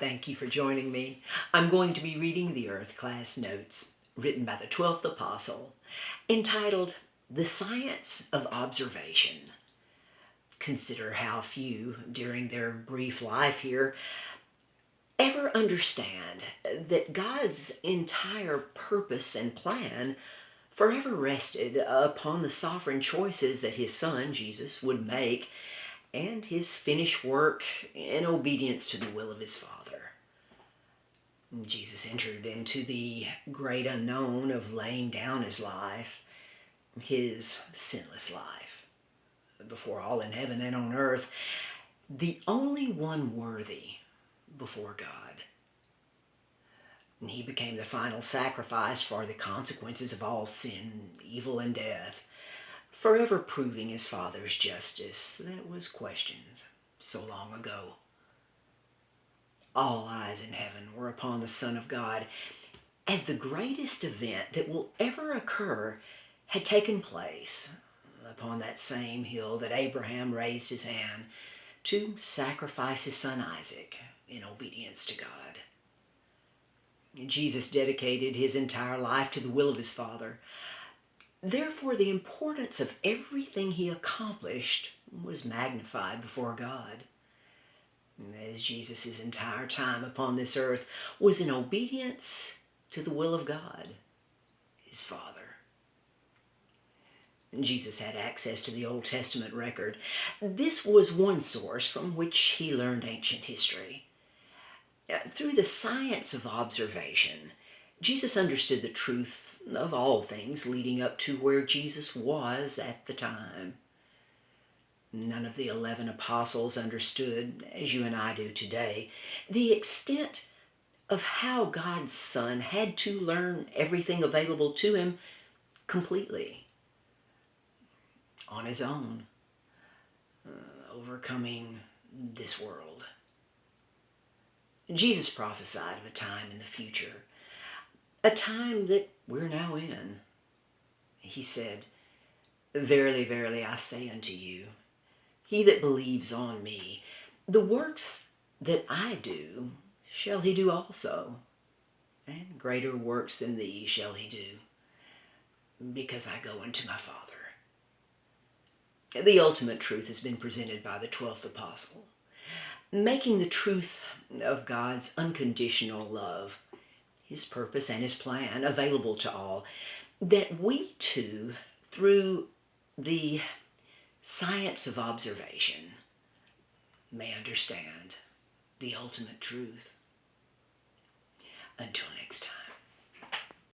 Thank you for joining me. I'm going to be reading the Earth Class Notes, written by the 12th Apostle, entitled The Science of Observation. Consider how few, during their brief life here, ever understand that God's entire purpose and plan forever rested upon the sovereign choices that His Son, Jesus, would make, and His finished work in obedience to the will of His Father. Jesus entered into the great unknown of laying down His life, His sinless life, before all in heaven and on earth, the only one worthy before God. And He became the final sacrifice for the consequences of all sin, evil, and death, forever proving His Father's justice that was questioned so long ago. All eyes in heaven were upon the Son of God, as the greatest event that will ever occur had taken place upon that same hill that Abraham raised his hand to sacrifice his son Isaac in obedience to God. Jesus dedicated His entire life to the will of His Father. Therefore, the importance of everything He accomplished was magnified before God, as Jesus' entire time upon this earth was in obedience to the will of God, His Father. Jesus had access to the Old Testament record. This was one source from which He learned ancient history. Through the science of observation, Jesus understood the truth of all things leading up to where Jesus was at the time. None of the 11 apostles understood, as you and I do today, the extent of how God's Son had to learn everything available to Him completely, on His own, overcoming this world. Jesus prophesied of a time in the future, a time that we're now in. He said, "Verily, verily, I say unto you, he that believes on me, the works that I do shall he do also, and greater works than these shall he do, because I go unto my Father." The ultimate truth has been presented by the 12th Apostle, making the truth of God's unconditional love, His purpose and His plan available to all, that we too, through the science of observation, may understand the ultimate truth. Until